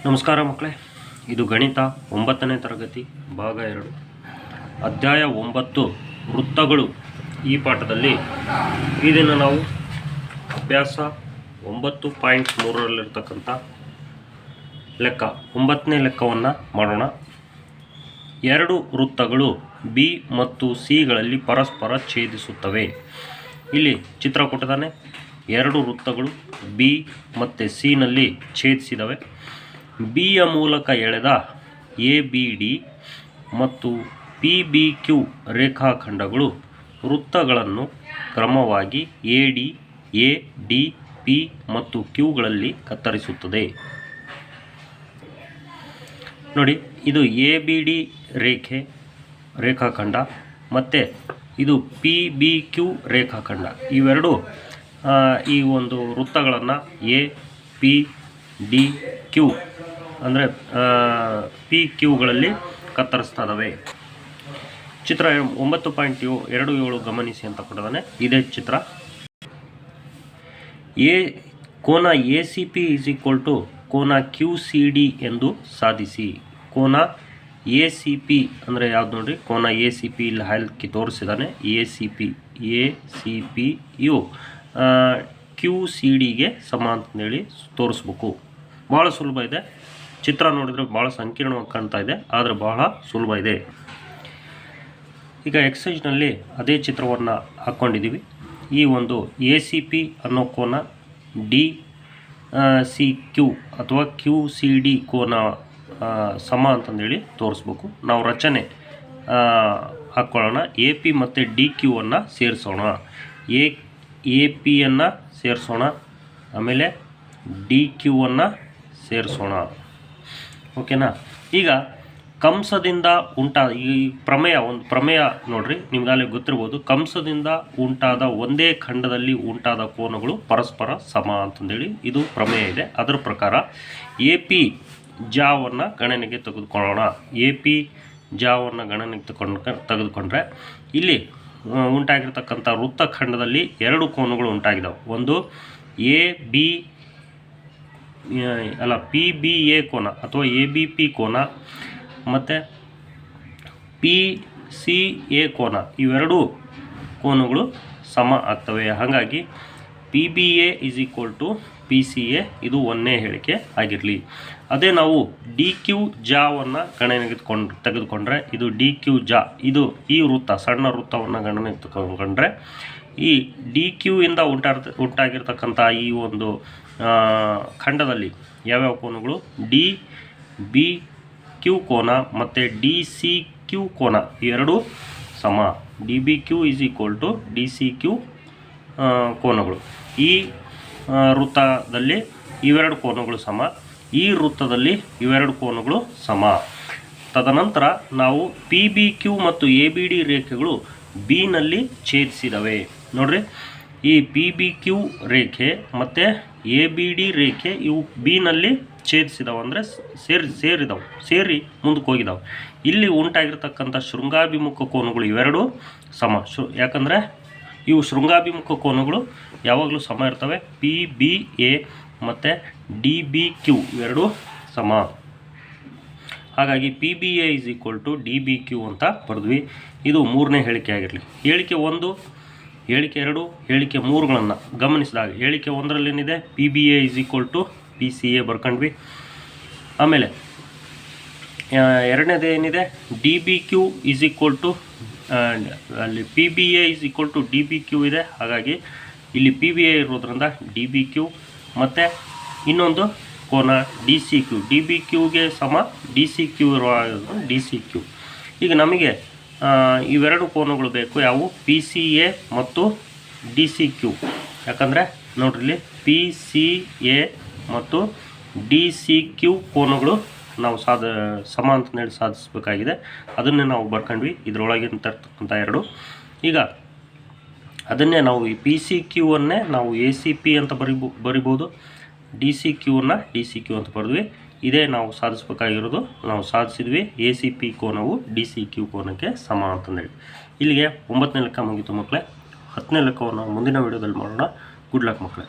ನಮಸ್ಕಾರ ಮಕ್ಕಳೇ, ಇದು ಗಣಿತ 9ನೇ ತರಗತಿ ಭಾಗ 2 ಅಧ್ಯಾಯ 9 ವೃತ್ತಗಳು. ಈ ಪಾಠದಲ್ಲಿ ಈ ದಿನ ನಾವು ಅಭ್ಯಾಸ 9.3ರಲ್ಲಿರ್ತಕ್ಕಂಥ ಲೆಕ್ಕ 9ನೇ ಲೆಕ್ಕವನ್ನು ಮಾಡೋಣ. ಎರಡು ವೃತ್ತಗಳು ಬಿ ಮತ್ತು ಸಿಗಳಲ್ಲಿ ಪರಸ್ಪರ ಛೇದಿಸುತ್ತವೆ. ಇಲ್ಲಿ ಚಿತ್ರ ಕೊಟ್ಟಿದ್ದಾನೆ. ಎರಡು ವೃತ್ತಗಳು ಬಿ ಮತ್ತು ಸಿನಲ್ಲಿ ಛೇದಿಸಿದವೆ. ಬಿಯ ಮೂಲಕ ಎಳೆದ ಎ ಬಿ ಡಿ ಮತ್ತು ಪಿ ಬಿ ಕ್ಯೂ ರೇಖಾಖಂಡಗಳು ವೃತ್ತಗಳನ್ನು ಕ್ರಮವಾಗಿ ಎ ಡಿ ಪಿ ಮತ್ತು ಕ್ಯೂಗಳಲ್ಲಿ ಕತ್ತರಿಸುತ್ತದೆ. ನೋಡಿ, ಇದು ಎ ಬಿ ಡಿ ರೇಖಾಖಂಡ ಮತ್ತು ಇದು ಪಿ ಬಿ ಕ್ಯೂ ರೇಖಾಖಂಡ. ಇವೆರಡು ಈ ಒಂದು ವೃತ್ತಗಳನ್ನು ಎ ಪಿ ಡಿ ಕ್ಯೂ ಅಂದರೆ ಪಿ ಕ್ಯೂಗಳಲ್ಲಿ ಕತ್ತರಿಸ್ತದವೆ. ಚಿತ್ರ 9.27 ಗಮನಿಸಿ ಅಂತ ಕೊಟ್ಟಿದ್ದಾನೆ. ಇದೇ ಚಿತ್ರ. ಕೋನ ಎ ಸಿ ಪಿ = ಕೋನ ಕ್ಯೂ ಸಿ ಡಿ ಎಂದು ಸಾಧಿಸಿ. ಕೋನ ಎ ಸಿ ಪಿ ಅಂದರೆ ಯಾವ್ದು ನೋಡ್ರಿ, ಕೋನ ಎ ಸಿ ಪಿ ಇಲ್ಲಿ ಹಾಕಿ ತೋರಿಸಿದ್ದಾನೆ. ಎ ಸಿ ಪಿ ಯು ಕ್ಯೂ ಸಿ ಡಿಗೆ ಸಮ ಅಂತಂದೇಳಿ ತೋರಿಸ್ಬೇಕು. ಭಾಳ ಸುಲಭ ಇದೆ. ಚಿತ್ರ ನೋಡಿದರೆ ಭಾಳ ಸಂಕೀರ್ಣವಾಗಿ ಕಾಣ್ತಾ ಇದೆ, ಆದರೆ ಬಹಳ ಸುಲಭ ಇದೆ. ಈಗ ಎಕ್ಸೈಜ್ನಲ್ಲಿ ಅದೇ ಚಿತ್ರವನ್ನು ಹಾಕ್ಕೊಂಡಿದ್ದೀವಿ. ಈ ಒಂದು ಎ ಸಿ ಪಿ ಅನ್ನೋ ಕೋನ ಡಿ ಸಿ ಕ್ಯೂ ಅಥವಾ ಕ್ಯೂ ಸಿ ಡಿ ಕೋನ ಸಮ ಅಂತಂದೇಳಿ ತೋರಿಸ್ಬೇಕು. ನಾವು ರಚನೆ ಹಾಕ್ಕೊಳ್ಳೋಣ. ಎ ಪಿ ಮತ್ತು ಡಿ ಕ್ಯೂವನ್ನು ಸೇರಿಸೋಣ. ಎ ಪಿಯನ್ನು ಸೇರಿಸೋಣ, ಆಮೇಲೆ ಡಿ ಕ್ಯೂವನ್ನು ಸೇರಿಸೋಣ. ಓಕೆನಾ? ಈಗ ಕಂಸದಿಂದ ಈ ಒಂದು ಪ್ರಮೇಯ ನೋಡ್ರಿ, ನಿಮ್ಗಾಗಲೇ ಗೊತ್ತಿರ್ಬೋದು. ಕಂಸದಿಂದ ಉಂಟಾದ ಒಂದೇ ಖಂಡದಲ್ಲಿ ಉಂಟಾದ ಕೋನಗಳು ಪರಸ್ಪರ ಸಮ ಅಂತಂದೇಳಿ ಇದು ಪ್ರಮೇಯ ಇದೆ. ಅದರ ಪ್ರಕಾರ ಎ ಪಿ ಜಾವನ್ನು ಗಣನೆಗೆ ತೆಗೆದುಕೊಳ್ಳೋಣ. ಎ ಪಿ ಜಾವನ್ನು ಗಣನೆಗೆ ತೆಗೆದುಕೊಂಡ್ರೆ ಇಲ್ಲಿ ಉಂಟಾಗಿರ್ತಕ್ಕಂಥ ವೃತ್ತಖಂಡದಲ್ಲಿ ಎರಡು ಕೋನಗಳು ಉಂಟಾಗಿದ್ದಾವೆ. ಒಂದು ಪಿ ಬಿ ಎ ಕೋನ ಅಥವಾ ಎ ಬಿ ಪಿ ಕೋನ ಮತ್ತು ಪಿ ಸಿ ಎ ಕೋನ. ಇವೆರಡು ಕೋನಗಳು ಸಮ ಆಗ್ತವೆ. ಹಾಗಾಗಿ P B A = P C A ಇದು ಒಂದನೇ ಹೇಳಿಕೆ ಆಗಿರಲಿ. ಅದೇ ನಾವು ಡಿ ಕ್ಯೂ ಜಾವನ್ನು ಗಣನೆಗೆ ತೆಗೆದುಕೊಂಡ್ರೆ ಇದು ಡಿ ಕ್ಯೂ ಜಾ, ಇದು ಈ ವೃತ್ತ ಸಣ್ಣ ವೃತ್ತವನ್ನು ಗಣನೆಗೆ ತೆಗೆದುಕೊಂಡ್ರೆ ಈ ಡಿ ಕ್ಯೂ ಇಂದ ಉಂಟಾಗಿರ್ತಕ್ಕಂಥ ಈ ಒಂದು ಖಂಡದಲ್ಲಿ ಯಾವ್ಯಾವ ಕೋನಗಳು, ಡಿ ಬಿ ಕ್ಯೂ ಕೋನ ಮತ್ತು ಡಿ ಸಿ ಕ್ಯೂ ಕೋನ ಇವೆರಡು ಸಮ. D B Q = D C Q ಕೋನಗಳು. ಈ ವೃತ್ತದಲ್ಲಿ ಇವೆರಡು ಕೋನಗಳು ಸಮ, ಈ ವೃತ್ತದಲ್ಲಿ ಇವೆರಡು ಕೋನಗಳು ಸಮ. ತದನಂತರ ನಾವು ಪಿ ಬಿ ಕ್ಯೂ ಮತ್ತು ಎ ಬಿ ಡಿ ರೇಖೆಗಳು ಬಿನಲ್ಲಿ ಛೇದಿಸಿದವೆ. ನೋಡ್ರಿ, ಈ ಪಿ ಬಿ ಕ್ಯೂ ರೇಖೆ ಮತ್ತು ಎ ಬಿ ಡಿ ರೇಖೆ ಇವು ಬಿನಲ್ಲಿ ಛೇದಿಸಿದವು, ಅಂದರೆ ಸೇರಿ ಮುಂದಕ್ಕೆ ಹೋಗಿದ್ದಾವೆ. ಇಲ್ಲಿ ಉಂಟಾಗಿರ್ತಕ್ಕಂಥ ಶೃಂಗಾಭಿಮುಖ ಕೋನಗಳು ಇವೆರಡು ಸಮ. ಯಾಕಂದರೆ ಇವು ಶೃಂಗಾಭಿಮುಖ ಕೋನಗಳು ಯಾವಾಗಲೂ ಸಮ ಇರ್ತವೆ. ಪಿ ಬಿ ಎ ಮತ್ತು ಡಿ ಬಿ ಕ್ಯೂ ಇವೆರಡು ಸಮ. ಹಾಗಾಗಿ P B A = D B Q ಅಂತ ಬರೆದ್ವಿ. ಇದು ಮೂರನೇ ಹೇಳಿಕೆ ಆಗಿರಲಿ. ಹೇಳಿಕೆ 1, ಹೇಳಿಕೆ 2, ಹೇಳಿಕೆ 3ಗಳನ್ನು ಗಮನಿಸಿದಾಗ ಹೇಳಿಕೆ 1ರಲ್ಲೇನಿದೆ, P B A = P C A ಬರ್ಕೊಂಡ್ವಿ. ಆಮೇಲೆ ಎರಡನೇದು ಏನಿದೆ, ಡಿ ಬಿ ಕ್ಯೂ ಅಲ್ಲಿ P B A = D B Q ಇದೆ. ಹಾಗಾಗಿ ಇಲ್ಲಿ ಪಿ ಬಿ ಎ ಇರೋದ್ರಿಂದ ಡಿ ಬಿ ಕ್ಯೂ ಮತ್ತು ಇನ್ನೊಂದು ಕೋನ D C Q. D B ಕ್ಯೂಗೆ ಸಮ ಡಿ ಸಿ ಕ್ಯೂ ಇರುವ ಡಿ ಸಿ ಕ್ಯೂ. ಈಗ ನಮಗೆ ಇವೆರಡು ಕೋನಗಳು ಬೇಕು. ಯಾವುವು? ಪಿ ಸಿ ಎ ಮತ್ತು ಡಿ ಸಿ ಕ್ಯೂ. ಯಾಕಂದರೆ ನೋಡ್ರಿ, ಪಿ ಸಿ ಎ ಮತ್ತು ಡಿ ಸಿ ಕ್ಯೂ ಕೋನಗಳು ನಾವು ಸಮ ಅಂತಂದೇಳಿ ಸಾಧಿಸಬೇಕಾಗಿದೆ. ಅದನ್ನೇ ನಾವು ಬರ್ಕೊಂಡ್ವಿ ಇದರೊಳಗಿರ್ತಕ್ಕಂಥ ಎರಡು. ಈಗ ಅದನ್ನೇ ನಾವು ಈ ಪಿ ಸಿ ಕ್ಯೂವನ್ನೇ ನಾವು ಎ ಸಿ ಪಿ ಅಂತ ಬರಿಬೋದು, ಡಿ ಸಿ ಕ್ಯೂವನ್ನು ಡಿ ಸಿ ಕ್ಯೂ ಅಂತ ಬರೆದ್ವಿ. ಇದೇ ನಾವು ಸಾಧಿಸಬೇಕಾಗಿರೋದು. ನಾವು ಸಾಧಿಸಿದ್ವಿ. ಎ ಸಿ ಪಿ ಕೋನವು ಡಿ ಸಿ ಕ್ಯೂ ಕೋನಕ್ಕೆ ಸಮ ಅಂತಂದೇಳಿ. ಇಲ್ಲಿಗೆ 9ನೇ ಲೆಕ್ಕ ಮುಗೀತು ಮಕ್ಕಳೇ. 10ನೇ ಲೆಕ್ಕವನ್ನು ಮುಂದಿನ ವಿಡಿಯೋದಲ್ಲಿ ಮಾಡೋಣ. ಗುಡ್ ಲಕ್ ಮಕ್ಕಳೇ.